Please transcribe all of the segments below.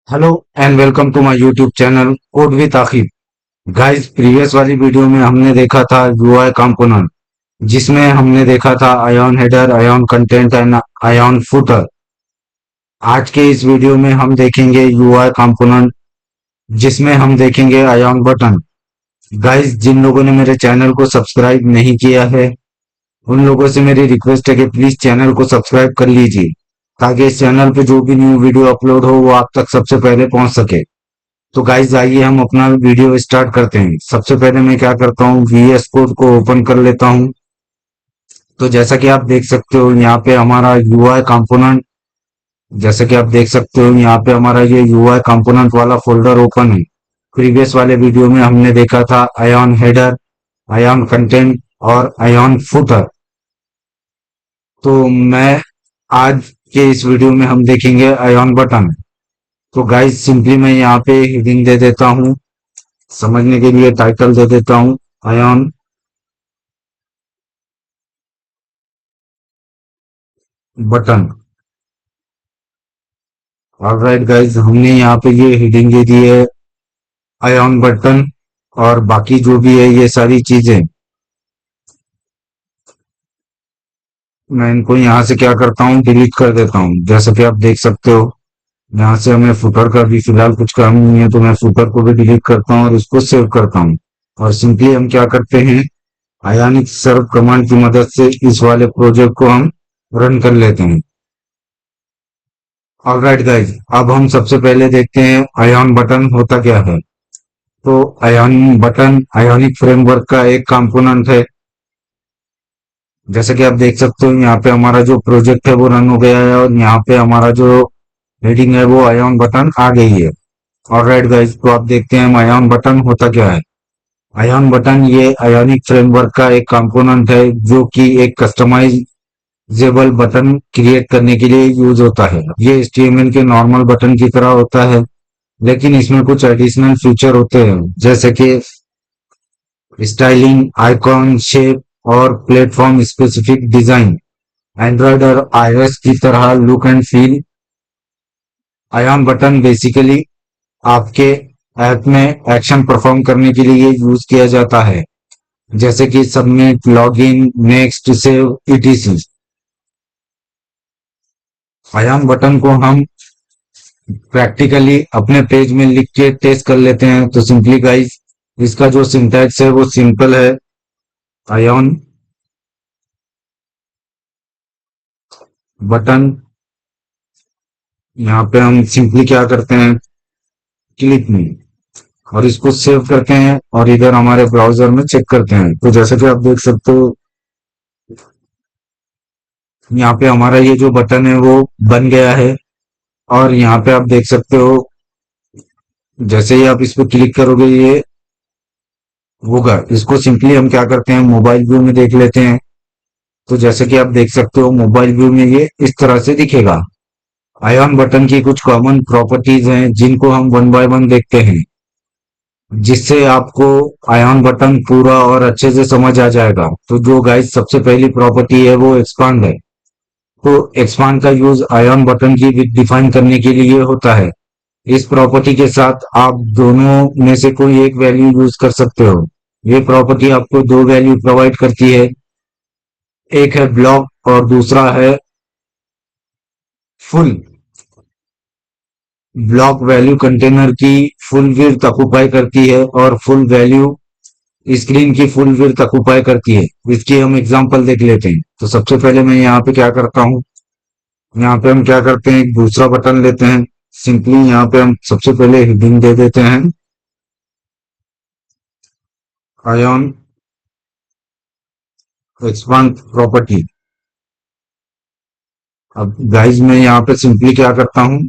Hello and welcome to my YouTube channel code with Aakhir. Guys, previous वाली video में हमने देखा था यूआई कंपोनेंट, जिसमें हमने देखा था ion header, ion content and ion footer. आज के इस वीडियो में हम देखेंगे यूआई कंपोनेंट, जिसमें हम देखेंगे आयन बटन। गाइस, जिन लोगों ने मेरे चैनल को सब्सक्राइब नहीं किया है, उन लोगों से मेरी रिक्वेस्ट है कि प्लीज चैनल को सब्सक्राइब कर लीजिए, ताकि इस चैनल पे जो भी न्यू वीडियो अपलोड हो वो आप तक सबसे पहले पहुंच सके। तो गाइज, आइए हम अपना वीडियो स्टार्ट करते हैं। सबसे पहले मैं क्या करता हूँ, वीएस कोड को ओपन कर लेता हूँ। तो जैसा कि आप देख सकते हो यहाँ पे हमारा यूआई कंपोनेंट, जैसा कि आप देख सकते हो यहाँ पे हमारा ये यूआई कंपोनेंट वाला फोल्डर ओपन है। प्रीवियस वाले वीडियो में हमने देखा था आयन हेडर, आयन कंटेंट और आयन फुटर। तो मैं आज के इस वीडियो में हम देखेंगे आयन बटन। तो गाइज, सिंपली मैं यहाँ पे हेडिंग दे देता हूँ, समझने के लिए टाइटल दे देता हूँ आयन बटन। ऑलराइट गाइज, हमने यहाँ पे ये हेडिंग दे दी है आयन बटन, और बाकी जो भी है ये सारी चीजें मैं इनको यहाँ से क्या करता हूँ, डिलीट कर देता हूँ। जैसा कि आप देख सकते हो यहाँ से हमें फुटर का भी फिलहाल कुछ काम नहीं है, तो मैं फुटर को भी डिलीट करता हूँ और इसको सेव करता हूँ। और सिंपली हम क्या करते हैं, आयनिक सर्व कमांड की मदद से इस वाले प्रोजेक्ट को हम रन कर लेते हैं। ऑलराइट गाइज, अब हम सबसे पहले देखते हैं आयन बटन होता क्या है। तो आयन बटन आयोनिक फ्रेमवर्क का एक कंपोनेंट है। जैसे कि आप देख सकते हो यहाँ पे हमारा जो प्रोजेक्ट है वो रन हो गया है, और यहाँ पे हमारा जो हेडिंग है वो आयन बटन आ गई है। ऑलराइट गाइस, तो आप देखते हैं आयन बटन होता क्या है। आयन बटन ये आयोनिक फ्रेमवर्क का एक कंपोनेंट है, जो कि एक कस्टमाइजेबल बटन क्रिएट करने के लिए यूज होता है। ये एचटीएमएल के नॉर्मल बटन की तरह होता है, लेकिन इसमें कुछ एडिशनल फीचर होते हैं, जैसे कि स्टाइलिंग, आइकॉन, शेप और प्लेटफॉर्म स्पेसिफिक डिजाइन। एंड्रॉयड और आईओएस की तरह look and feel. Ion button basically आपके ऐप में एक्शन परफॉर्म करने के लिए यूज किया जाता है, जैसे कि submit, login, next, save, etc. Ion button को हम प्रैक्टिकली अपने पेज में लिख के टेस्ट कर लेते हैं। तो सिंपली गाइस, इसका जो सिंटैक्स है वो सिंपल है। आयन बटन, यहाँ पे हम सिंपली क्या करते हैं, क्लिक में, और इसको सेव करते हैं और इधर हमारे ब्राउजर में चेक करते हैं। तो जैसे कि आप देख सकते हो यहाँ पे हमारा ये जो बटन है वो बन गया है। और यहाँ पे आप देख सकते हो जैसे ही आप इस पर क्लिक करोगे ये होगा। इसको सिंपली हम क्या करते हैं, मोबाइल व्यू में देख लेते हैं। तो जैसे कि आप देख सकते हो मोबाइल व्यू में ये इस तरह से दिखेगा। आयन बटन की कुछ कॉमन प्रॉपर्टीज हैं, जिनको हम वन बाय वन देखते हैं, जिससे आपको आयन बटन पूरा और अच्छे से समझ आ जाएगा। तो जो गाइस सबसे पहली प्रॉपर्टी है वो एक्सपांड है। तो एक्सपांड का यूज आयन बटन की विड्थ डिफाइन करने के लिए होता है। इस प्रॉपर्टी के साथ आप दोनों में से कोई एक वैल्यू यूज कर सकते हो। ये प्रॉपर्टी आपको दो वैल्यू प्रोवाइड करती है, एक है ब्लॉक और दूसरा है फुल। ब्लॉक वैल्यू कंटेनर की फुल विड्थ ऑक्युपाई करती है, और फुल वैल्यू स्क्रीन की फुल विड्थ ऑक्युपाई करती है। इसकी हम एग्जांपल देख लेते हैं। तो सबसे पहले मैं यहाँ पे क्या करता हूँ, यहाँ पे हम क्या करते हैं, एक दूसरा बटन लेते हैं। सिंपली यहाँ पे हम सबसे पहले हेडिंग दे देते हैं आयन एक्सपांड प्रॉपर्टी। अब गाइज, मैं यहाँ पे सिंपली क्या करता हूँ,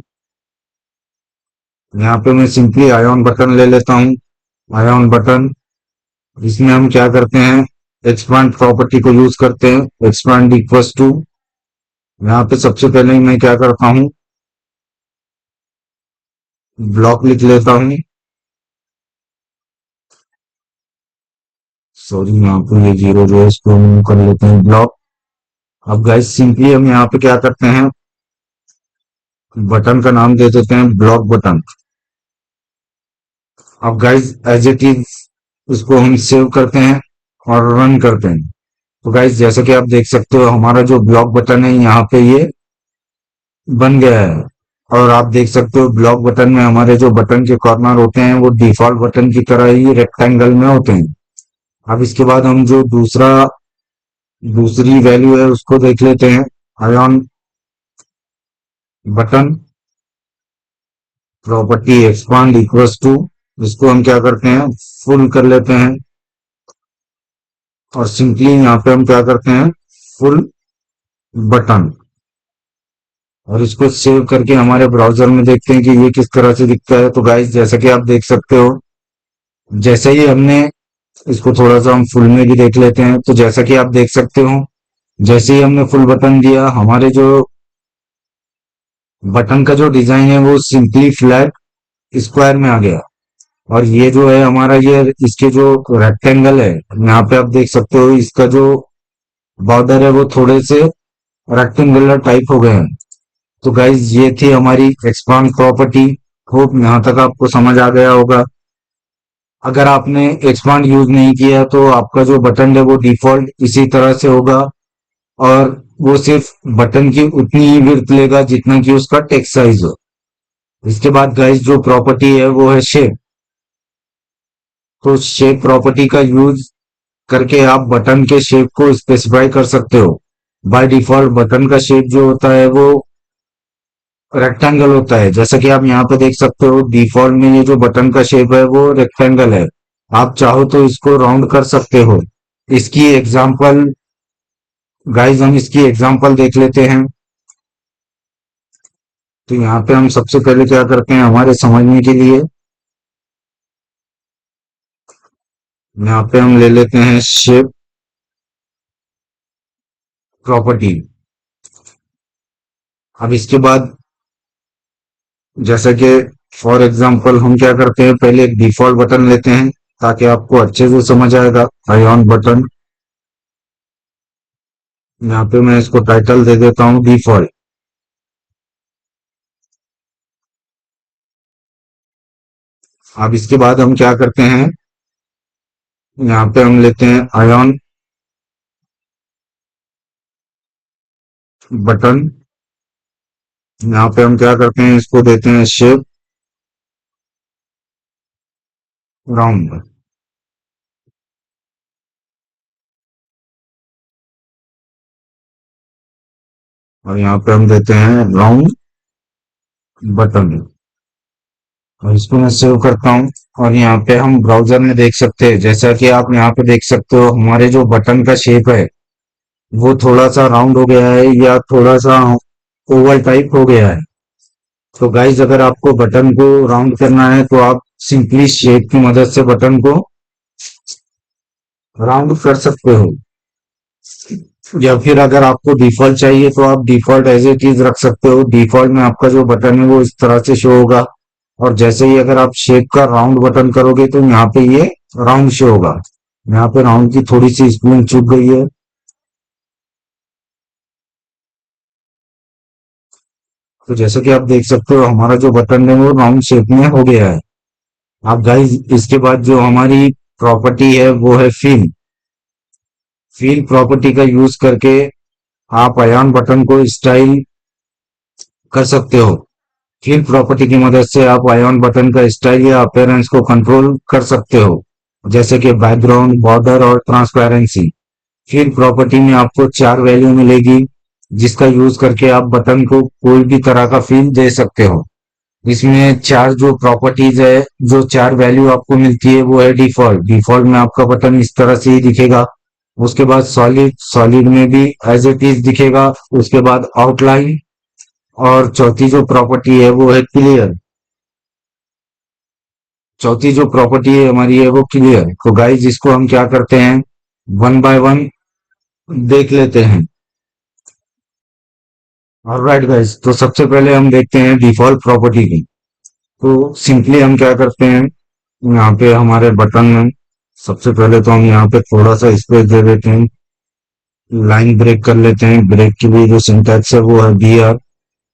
यहाँ पे मैं सिंपली आयन बटन ले लेता हूँ। आयन बटन, इसमें हम क्या करते हैं, एक्सपांड प्रॉपर्टी को यूज करते हैं। एक्सपांड इक्वल्स टू, यहाँ पे सबसे पहले मैं क्या करता हूँ, ब्लॉक लिख लेता हूँ। सॉरी, यहाँ पे ये जीरो जो है इसको remove कर लेते हैं, ब्लॉक। अब गाइस, सिंपली हम यहाँ पे क्या करते हैं, बटन का नाम दे देते हैं ब्लॉक बटन। अब गाइज एज इट इज इसको हम सेव करते हैं और रन करते हैं। तो गाइज जैसे कि आप देख सकते हो हमारा जो ब्लॉक बटन है यहाँ पे ये बन गया है। और आप देख सकते हो ब्लॉक बटन में हमारे जो बटन के कॉर्नर होते हैं वो डिफॉल्ट बटन की तरह ही रेक्टेंगल में होते हैं। अब इसके बाद हम जो दूसरी वैल्यू है उसको देख लेते हैं। Ion button property expand equals to, इसको हम क्या करते हैं फुल कर लेते हैं। और सिंपली यहाँ पे हम क्या करते हैं फुल बटन। और इसको सेव करके हमारे ब्राउजर में देखते हैं कि ये किस तरह से दिखता है। तो गाइस जैसा कि आप देख सकते हो, जैसे ही हमने इसको थोड़ा सा हम फुल में भी देख लेते हैं। तो जैसा कि आप देख सकते हो जैसे ही हमने फुल बटन दिया हमारे जो बटन का जो डिजाइन है वो सिंपली फ्लैट स्क्वायर में आ गया। और ये जो है हमारा ये इसके जो रेक्टेंगल है यहाँ पे आप देख सकते हो इसका जो बॉर्डर है वो थोड़े से रेक्टेंगुलर टाइप हो गए हैं। तो गाइज ये थी हमारी एक्सपांड प्रॉपर्टी। होप यहाँ तक आपको समझ आ गया होगा। अगर आपने एक्सपांड यूज नहीं किया तो आपका जो बटन है वो डिफॉल्ट इसी तरह से होगा। और वो सिर्फ बटन की उतनी ही विड्थ लेगा जितना कि उसका टेक्स्ट साइज हो। इसके बाद गाइज जो प्रॉपर्टी है वो है शेप। तो शेप प्रॉपर्टी का यूज करके आप बटन के शेप को स्पेसिफाई कर सकते हो। बाय डिफॉल्ट बटन का शेप जो होता है वो रेक्टेंगल होता है। जैसा कि आप यहाँ पे देख सकते हो डिफॉल्ट में ये जो बटन का शेप है वो रेक्टेंगल है। आप चाहो तो इसको राउंड कर सकते हो। इसकी एग्जांपल गाइस हम इसकी एग्जांपल देख लेते हैं। तो यहाँ पे हम सबसे पहले क्या करते हैं हमारे समझने के लिए यहाँ पे हम ले लेते हैं शेप प्रॉपर्टी। अब इसके बाद जैसा कि फॉर एग्जांपल हम क्या करते हैं पहले एक डिफॉल्ट बटन लेते हैं ताकि आपको अच्छे से समझ आएगा। आयॉन बटन, यहाँ पे मैं इसको टाइटल दे देता हूँ डिफॉल्ट। अब इसके बाद हम क्या करते हैं यहाँ पे हम लेते हैं आयॉन बटन। यहाँ पे हम क्या करते हैं इसको देते हैं शेप राउंड। और यहाँ पे हम देते हैं राउंड बटन। और इसको मैं सेव करता हूँ। और यहाँ पे हम ब्राउजर में देख सकते हैं जैसा कि आप यहाँ पे देख सकते हो हमारे जो बटन का शेप है वो थोड़ा सा राउंड हो गया है या थोड़ा सा ओवल टाइप हो गया है। तो गाइज अगर आपको बटन को राउंड करना है तो आप सिंपली शेप की मदद से बटन को राउंड कर सकते हो। या फिर अगर आपको डिफॉल्ट चाहिए तो आप डिफॉल्ट एज इट इज रख सकते हो। डिफॉल्ट में आपका जो बटन है वो इस तरह से शो होगा। और जैसे ही अगर आप शेप का राउंड बटन करोगे तो यहाँ पे ये राउंड शो होगा। यहाँ पे राउंड की थोड़ी सी स्पेलिंग चूक गई है। तो जैसे कि आप देख सकते हो हमारा जो बटन है वो राउंड शेप में हो गया है। अब गाइज इसके बाद जो हमारी प्रॉपर्टी है वो है फिल। फिल प्रॉपर्टी का यूज करके आप अयान बटन को स्टाइल कर सकते हो। फिल प्रॉपर्टी की मदद से आप आयॉन बटन का स्टाइल या अपीयरेंस को कंट्रोल कर सकते हो, जैसे कि बैकग्राउंड, बॉर्डर और ट्रांसपेरेंसी। फिल प्रॉपर्टी में आपको 4 वैल्यू मिलेगी जिसका यूज करके आप बटन को कोई भी तरह का फील दे सकते हो। इसमें 4 जो प्रॉपर्टीज है, जो 4 वैल्यू आपको मिलती है वो है डिफॉल्ट। डिफॉल्ट में आपका बटन इस तरह से ही दिखेगा। उसके बाद सॉलिड, सॉलिड में भी एज इट इज दिखेगा। उसके बाद आउटलाइन। और चौथी जो प्रॉपर्टी है वो है क्लियर। चौथी जो प्रॉपर्टी है हमारी है वो क्लियर। तो गाइस इसको हम क्या करते हैं वन बाय वन देख लेते हैं। ऑलराइट गाइस, तो सबसे पहले हम देखते हैं डिफॉल्ट प्रॉपर्टी की। तो सिंपली हम क्या करते हैं यहाँ पे हमारे बटन में सबसे पहले तो हम यहाँ पे थोड़ा सा स्पेस दे देते हैं। लाइन ब्रेक कर लेते हैं। ब्रेक की भी जो सिंटैक्स है वो है बी आर।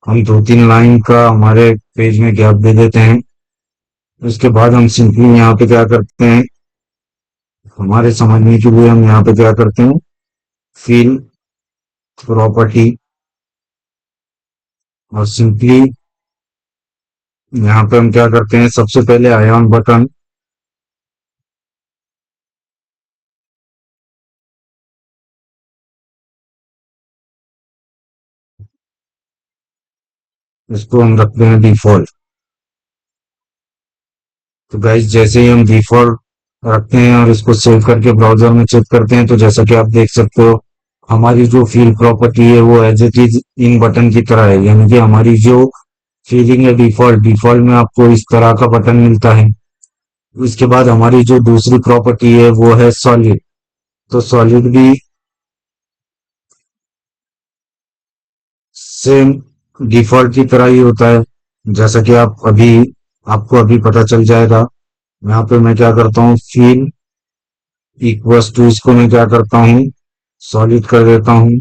हम 2-3 लाइन का हमारे पेज में गैप दे देते हैं। उसके बाद हम सिंपली यहाँ पे क्या करते हैं, हमारे समझने के लिए हम यहाँ पे क्या करते हैं, फिल प्रॉपर्टी, और सिंपली यहाँ पे हम क्या करते हैं, सबसे पहले आयन बटन, इसको हम रखते हैं डिफॉल्ट। तो गाइस जैसे ही हम डिफॉल्ट रखते हैं और इसको सेव करके ब्राउजर में चेक करते हैं, तो जैसा कि आप देख सकते हो, हमारी जो फील प्रॉपर्टी है वो as it is in button की तरह है, यानी कि हमारी जो फीलिंग है डिफॉल्ट डिफॉल्ट में आपको इस तरह का बटन मिलता है। इसके बाद हमारी जो दूसरी प्रॉपर्टी है वो है सॉलिड। तो सॉलिड भी सेम डिफॉल्ट की तरह ही होता है, जैसा कि आपको अभी पता चल जाएगा। यहाँ पे मैं क्या करता हूँ, फील इक्वल्स टू, इसको मैं क्या करता हूँ, सॉलिड कर देता हूँ।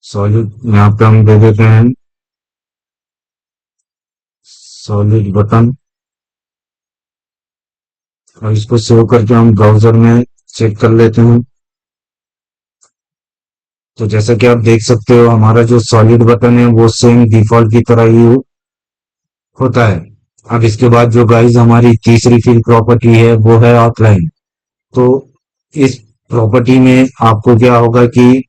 सॉलिड यहाँ पे हम दे देते हैं सॉलिड बटन, और इसको सेव करके हम ब्राउजर में चेक कर लेते हैं। तो जैसा कि आप देख सकते हो, हमारा जो सॉलिड बटन है वो सेम डिफॉल्ट की तरह ही होता है। अब इसके बाद जो गाइस हमारी तीसरी फील्ड प्रॉपर्टी है वो है आउटलाइन। तो इस प्रॉपर्टी में आपको क्या होगा कि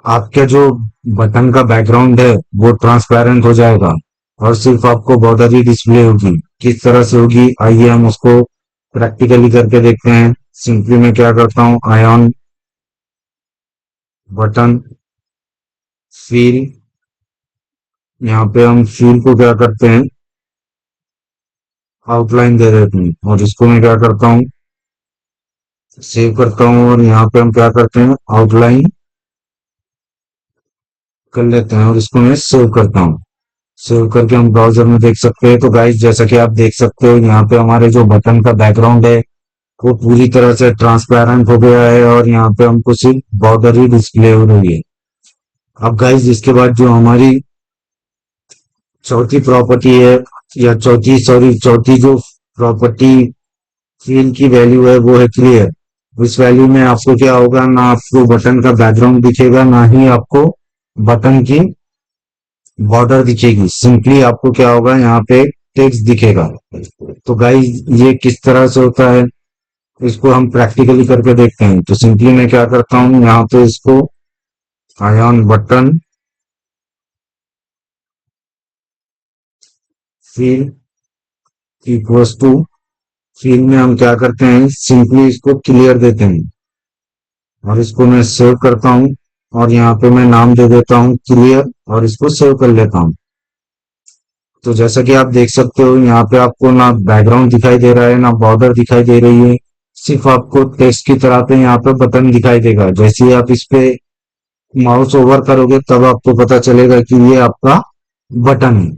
आपका जो बटन का बैकग्राउंड है वो ट्रांसपेरेंट हो जाएगा, और सिर्फ आपको बॉर्डर ही डिस्प्ले होगी। किस तरह से होगी, आइए हम उसको प्रैक्टिकली करके देखते हैं। सिंपली मैं क्या करता हूँ, आयन बटन, फील, यहाँ पे हम फील को क्या करते हैं, आउटलाइन दे देते हैं, और इसको मैं क्या करता हूँ, सेव करता हूँ, और यहाँ पे हम क्या करते हैं, आउटलाइन कर लेते हैं, और इसको मैं सेव करता हूँ। सेव करके हम ब्राउजर में देख सकते हैं। तो गाइस जैसा कि आप देख सकते हो, यहाँ पे हमारे जो बटन का बैकग्राउंड है वो पूरी तरह से ट्रांसपेरेंट हो गया है, और यहाँ पे हमको सिर्फ बॉर्डर ही डिस्प्ले हो रही है। अब गाइस इसके बाद जो हमारी चौथी प्रॉपर्टी है, या चौथी जो प्रॉपर्टी फील की वैल्यू है वो है क्लियर। इस वैल्यू में आपको क्या होगा, ना आपको बटन का बैकग्राउंड दिखेगा, ना ही आपको बटन की बॉर्डर दिखेगी। सिंपली आपको क्या होगा, यहाँ पे टेक्स्ट दिखेगा। तो गाइस ये किस तरह से होता है, इसको हम प्रैक्टिकली करके देखते हैं। तो सिंपली मैं क्या करता हूँ, यहाँ पे इसको ion button, fill equals to, fill में हम क्या करते हैं, सिंपली इसको क्लियर देते हैं, और इसको मैं सेव करता हूँ, और यहाँ पे मैं नाम दे देता हूँ क्लियर, और इसको सेव कर लेता हूँ। तो जैसा कि आप देख सकते हो, यहाँ पे आपको ना बैकग्राउंड दिखाई दे रहा है, ना बॉर्डर दिखाई दे रही है, सिर्फ आपको टेक्स्ट की तरह पे यहाँ पे बटन दिखाई देगा। जैसे ही आप इस पे माउस ओवर करोगे तब आपको पता चलेगा कि ये आपका बटन है।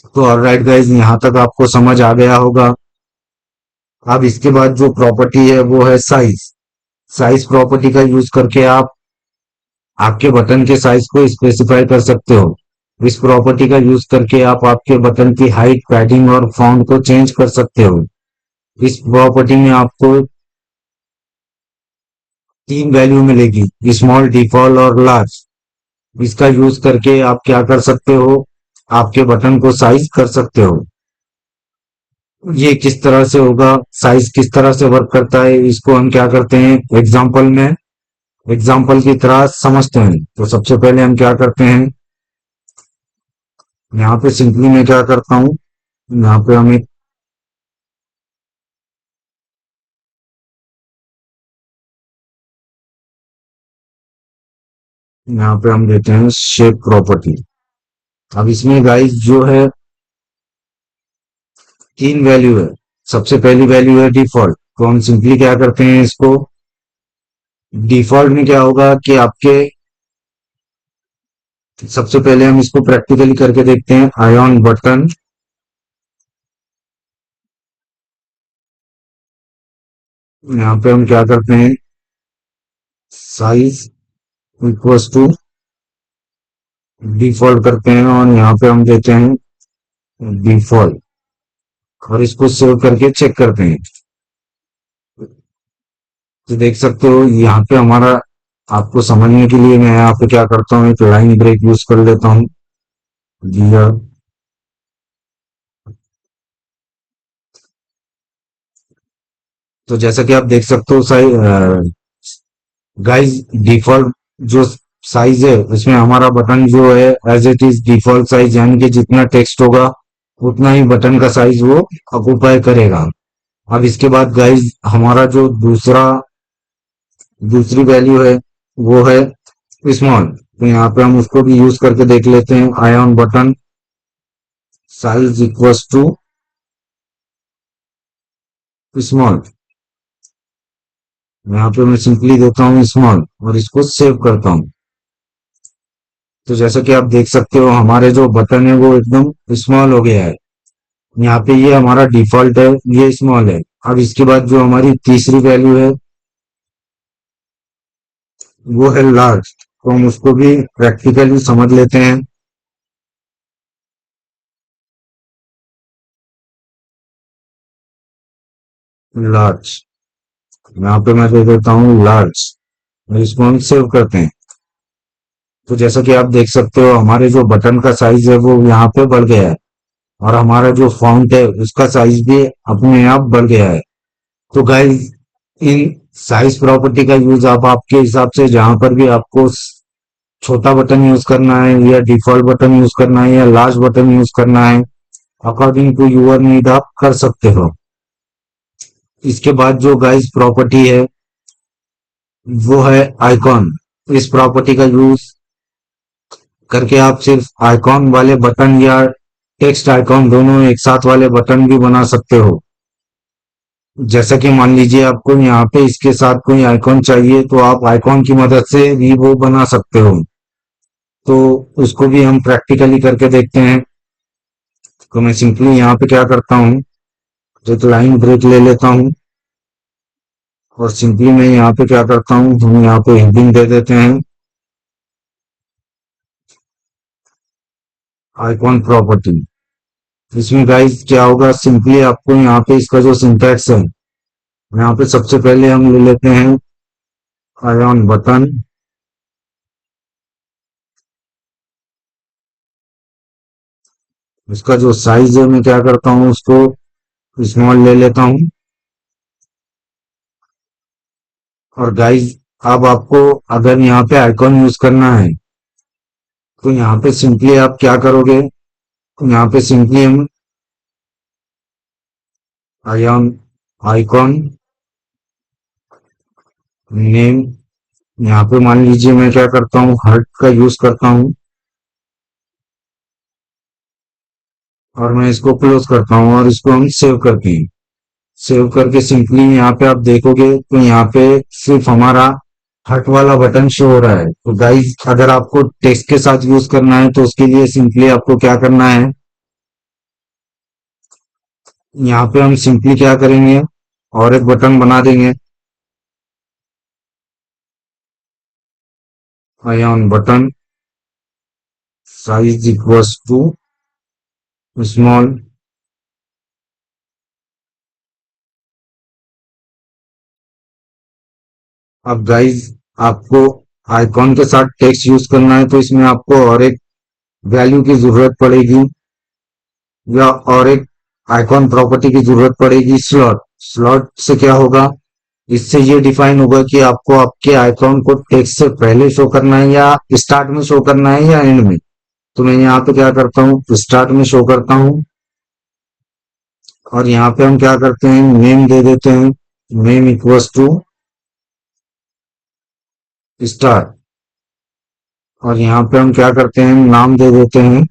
तो ऑलराइट गाइज, यहाँ तक आपको समझ आ गया होगा। अब इसके बाद जो प्रॉपर्टी है वो है साइज। साइज प्रॉपर्टी का यूज करके आप आपके बटन के साइज को स्पेसिफाई कर सकते हो। इस प्रॉपर्टी का यूज करके आप आपके बटन की हाइट, पैडिंग और फॉन्ट को चेंज कर सकते हो। इस प्रॉपर्टी में आपको 3 वैल्यू मिलेगी, स्मॉल, डिफॉल्ट और लार्ज। इसका यूज करके आप क्या कर सकते हो, आपके बटन को साइज कर सकते हो। ये किस तरह से होगा, साइज किस तरह से वर्क करता है, इसको हम क्या करते हैं, एग्जाम्पल की तरह समझते हैं। तो सबसे पहले हम क्या करते हैं, यहाँ पे सिंपली मैं क्या करता हूँ, यहाँ पे हम एक यहाँ पे हम देते हैं शेप प्रॉपर्टी। अब इसमें गाइस जो है 3 वैल्यू है। सबसे पहली वैल्यू है डिफॉल्ट। तो हम सिंपली क्या करते हैं, इसको डिफॉल्ट में क्या होगा कि आपके, सबसे पहले हम इसको प्रैक्टिकली करके देखते हैं। आयन बटन, यहाँ पे हम क्या करते हैं, साइज इक्वल्स टू डिफॉल्ट करते हैं और यहाँ पे हम देते हैं डिफॉल्ट और इसको सेव करके चेक करते हैं। तो देख सकते हो यहाँ पे हमारा, आपको समझने के लिए मैं यहाँ पे क्या करता हूँ, एक लाइन ब्रेक यूज कर लेता हूँ। दिया, तो जैसा कि आप देख सकते हो साइज, गाइस डिफॉल्ट जो साइज है उसमें हमारा बटन जो है as it is default size, यानी कि जितना टेक्स्ट होगा उतना ही बटन का साइज वो ऑक्युपाई करेगा। अब इसके बाद गाइस हमारा जो दूसरी वैल्यू है वो है स्मॉल। तो यहाँ पे हम उसको भी यूज करके देख लेते हैं। Ion button size equals to small, यहाँ पे मैं सिंपली देता हूँ स्मॉल और इसको सेव करता हूँ। तो जैसा कि आप देख सकते हो हमारे जो बटन है वो एकदम स्मॉल हो गया है। यहाँ पे ये हमारा डिफॉल्ट है, ये स्मॉल है। अब इसके बाद जो हमारी तीसरी वैल्यू है वो है लार्ज, तो हम उसको भी प्रैक्टिकली समझ लेते हैं। लार्ज, यहाँ पे मैं दे देता हूँ लार्ज और इसको हम सेव करते हैं। तो जैसा कि आप देख सकते हो हमारे जो बटन का साइज है वो यहाँ पे बढ़ गया है और हमारा जो फॉन्ट है उसका साइज भी अपने आप बढ़ गया है। तो गाइस इन साइज प्रॉपर्टी का यूज आप आपके हिसाब से जहां पर भी आपको छोटा बटन यूज करना है या डिफॉल्ट बटन यूज करना है या लार्ज बटन यूज करना है, अकॉर्डिंग टू यूर नीड आप कर सकते हो। इसके बाद जो गाइस प्रॉपर्टी है वो है आइकॉन। इस प्रॉपर्टी का यूज करके आप सिर्फ आइकॉन वाले बटन या टेक्स्ट आइकॉन दोनों एक साथ वाले बटन भी बना सकते हो। जैसा कि मान लीजिए आपको यहाँ पे इसके साथ कोई आइकॉन चाहिए तो आप आइकॉन की मदद से भी वो बना सकते हो। तो उसको भी हम प्रैक्टिकली करके देखते हैं। तो मैं सिंपली यहाँ पे क्या करता हूँ, एक लाइन ब्रेक ले लेता हूँ और सिंपली मैं यहाँ पे क्या करता हूँ, हम यहाँ पे हेडिंग दे देते हैं आइकॉन प्रॉपर्टी। इसमें गाइस क्या होगा, सिंपली आपको यहाँ पे इसका जो सिंटैक्स है, यहाँ पे सबसे पहले हम ले लेते हैं आयन बटन, इसका जो साइज है मैं क्या करता हूँ उसको स्मॉल ले लेता हूँ। और गाइस अब आपको अगर यहाँ पे आइकॉन यूज करना है तो यहाँ पे सिंपली आप क्या करोगे, यहाँ पे सिंपली हम आयन आइकॉन नेम, यहाँ पे मान लीजिए मैं क्या करता हूँ हार्ट का यूज करता हूँ और मैं इसको क्लोज करता हूँ और इसको हम सेव करते हैं। सेव करके सिंपली यहाँ पे आप देखोगे तो यहाँ पे सिर्फ हमारा हट वाला बटन शो हो रहा है। तो गाइस अगर आपको टेक्स्ट के साथ यूज करना है तो उसके लिए सिंपली आपको क्या करना है, यहाँ पे हम सिंपली क्या करेंगे और एक बटन बना देंगे ion button size equals to small. अब गाइस आपको आइकॉन के साथ टेक्स्ट यूज करना है तो इसमें आपको और एक वैल्यू की जरूरत पड़ेगी या और एक आइकॉन प्रॉपर्टी की जरूरत पड़ेगी, स्लॉट। स्लॉट से क्या होगा, इससे ये डिफाइन होगा कि आपको आपके आइकॉन को टेक्स्ट से पहले शो करना है या स्टार्ट में शो करना है या एंड में। तो मैं यहाँ पे क्या करता हूँ, स्टार्ट में शो करता हूँ और यहाँ पे हम क्या करते हैं, नेम दे देते हैं, नेम इक्वल्स टू स्टार्ट और यहाँ पे हम क्या करते हैं, नाम दे देते हैं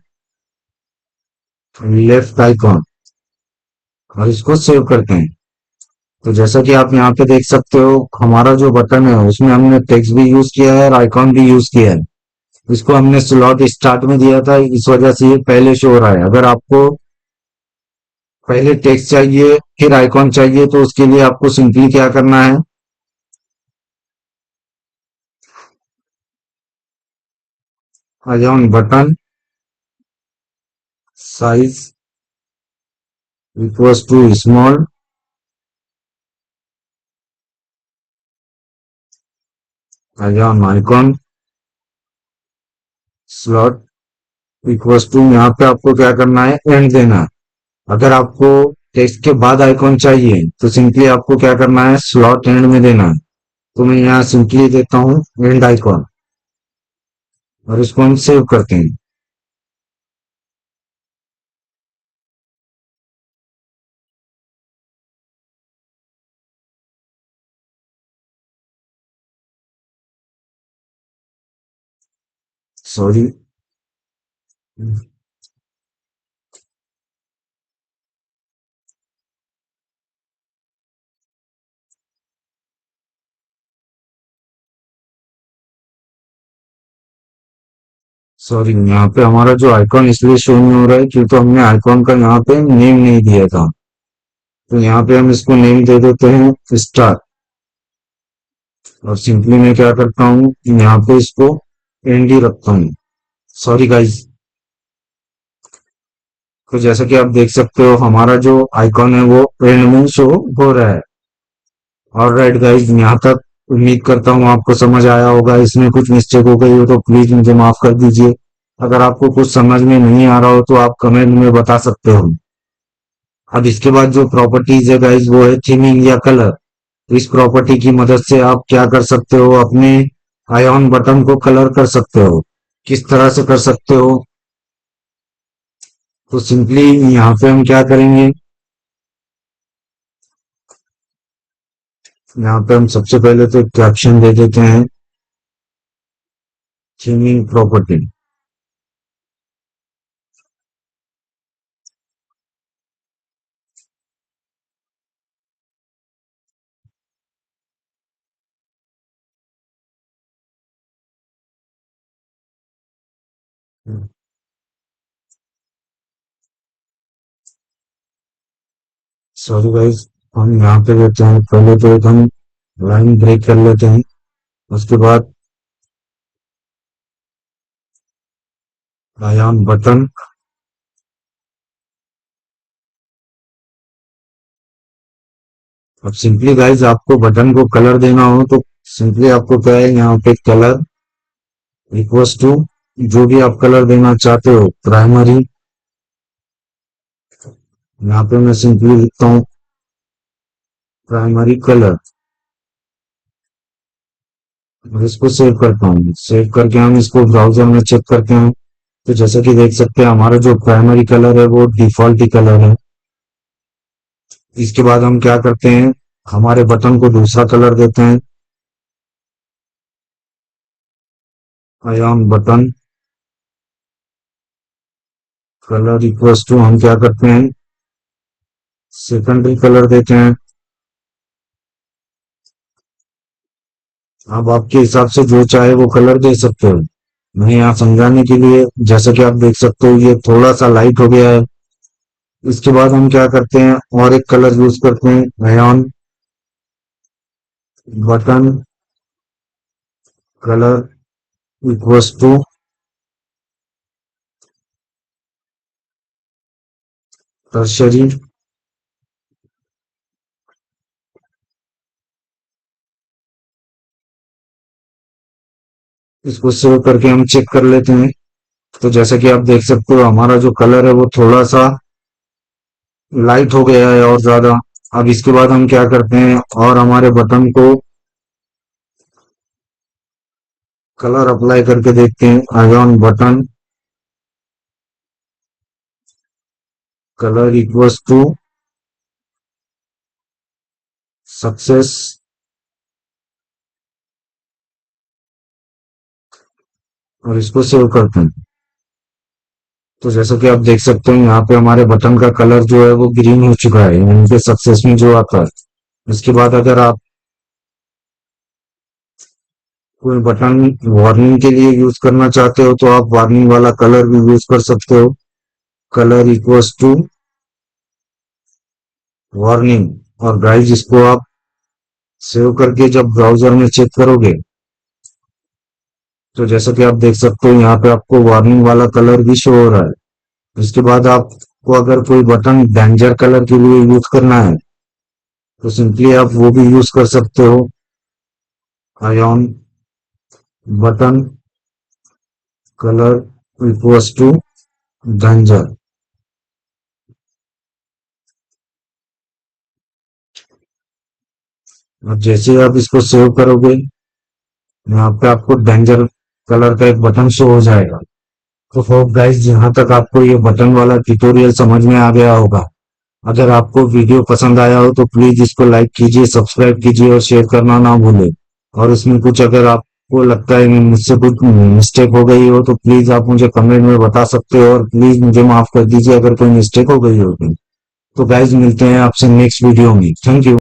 लेफ्ट आइकॉन और इसको सेव करते हैं। तो जैसा कि आप यहाँ पे देख सकते हो हमारा जो बटन है उसमें हमने टेक्स्ट भी यूज किया है और आइकॉन भी यूज किया है। इसको हमने स्लॉट स्टार्ट में दिया था, इस वजह से ये पहले शो हो रहा है। अगर आपको पहले टेक्स्ट चाहिए फिर आइकॉन चाहिए, तो उसके लिए आपको सिंपली क्या करना है, icon button size equals to small, icon icon slot equals to, यहाँ पे आपको क्या करना है, एंड देना है। अगर आपको टेक्स्ट के बाद आइकॉन चाहिए तो सिंपली आपको क्या करना है, स्लॉट एंड में देना है। तो मैं यहाँ सिंपली देता हूँ एंड आइकॉन, और इसको हम सेव करते हैं। सॉरी, सॉरी, यहाँ पे हमारा जो आइकॉन इसलिए शो नहीं हो रहा है क्योंकि हमने आइकॉन का यहाँ पे नेम नहीं दिया था। तो यहाँ पे हम इसको नेम दे देते हैं स्टार, और सिंपली मैं क्या करता हूँ, यहाँ पे इसको एंड ही रखता हूँ। Sorry guys. तो जैसा कि आप देख सकते हो हमारा जो आइकॉन है वो एंड में शो हो रहा है। और राइट गाइज, यहाँ तक उम्मीद करता हूँ आपको समझ आया होगा। इसमें कुछ मिस्टेक हो गई हो तो प्लीज मुझे माफ कर दीजिए। अगर आपको कुछ समझ में नहीं आ रहा हो तो आप कमेंट में बता सकते हो। अब इसके बाद जो प्रॉपर्टीज है गाइज वो है थीमिंग या कलर। इस प्रॉपर्टी की मदद से आप क्या कर सकते हो, अपने आयॉन बटन को कलर कर सकते हो। किस तरह से कर सकते हो, तो सिंपली यहाँ पे हम क्या करेंगे, यहाँ पे हम सबसे पहले तो कैप्शन दे देते हैं, थीमिंग प्रॉपर्टी। सॉरी गाइस, हम यहाँ पे लेते हैं, पहले तो एक हम लाइन ब्रेक कर लेते हैं। उसके बाद आयाम बटन, अब सिंपली गाइस आपको बटन को कलर देना हो तो सिंपली आपको क्या है, यहाँ पे कलर इक्वल्स टू जो भी आप कलर देना चाहते हो, प्राइमरी, यहाँ पे मैं सिंपली लिखता हूँ प्राइमरी कलर, और इसको सेव करता हूँ। सेव करके हम इसको ब्राउजर में चेक करते हैं, तो जैसा कि देख सकते हैं हमारा जो प्राइमरी कलर है वो डिफॉल्ट ही कलर है। इसके बाद हम क्या करते हैं, हमारे बटन को दूसरा कलर देते हैं, आयाम बटन कलर इक्वल्स टू, हम क्या करते हैं, सेकेंडरी कलर देते हैं। आप आपके हिसाब से जो चाहे वो कलर दे सकते हो। मैं यहाँ समझाने के लिए, जैसा कि आप देख सकते हो ये थोड़ा सा लाइट हो गया है। इसके बाद हम क्या करते हैं, और एक कलर यूज करते हैं, ion button colour equals to tertiary. इसको सेव करके हम चेक कर लेते हैं। तो जैसा कि आप देख सकते हो हमारा जो कलर है वो थोड़ा सा लाइट हो गया है और ज्यादा। अब इसके बाद हम क्या करते हैं, और हमारे बटन को कलर अप्लाई करके देखते हैं, ion button colour equals to success, और इसको सेव करते हैं। तो जैसा कि आप देख सकते हैं यहाँ पे हमारे बटन का कलर जो है वो ग्रीन हो चुका है, यानी कि सक्सेस में जो आता है। इसके बाद अगर आप कोई बटन वार्निंग के लिए यूज करना चाहते हो तो आप वार्निंग वाला कलर भी यूज कर सकते हो, कलर इक्वल्स टू वार्निंग। और गाइज इसको आप सेव करके जब ब्राउजर में चेक करोगे तो जैसा कि आप देख सकते हो यहाँ पे आपको वार्निंग वाला कलर भी शो हो रहा है। इसके बाद आपको अगर कोई बटन डेंजर कलर के लिए यूज करना है तो सिंपली आप वो भी यूज कर सकते हो, ion button colour equals to danger. और जैसे ही आप इसको सेव करोगे यहाँ पे आपको डेंजर कलर का एक बटन शो हो जाएगा। तो होप गाइस यहाँ तक आपको ये बटन वाला ट्यूटोरियल समझ में आ गया होगा। अगर आपको वीडियो पसंद आया हो तो प्लीज इसको लाइक कीजिए, सब्सक्राइब कीजिए और शेयर करना ना भूलें। और इसमें कुछ अगर आपको लगता है कि मुझसे कुछ मिस्टेक हो गई हो तो प्लीज आप मुझे कमेंट में बता सकते हो, और प्लीज मुझे माफ कर दीजिए अगर कोई मिस्टेक हो गई होगी। तो गाइज मिलते हैं आपसे नेक्स्ट वीडियो में। Thank you.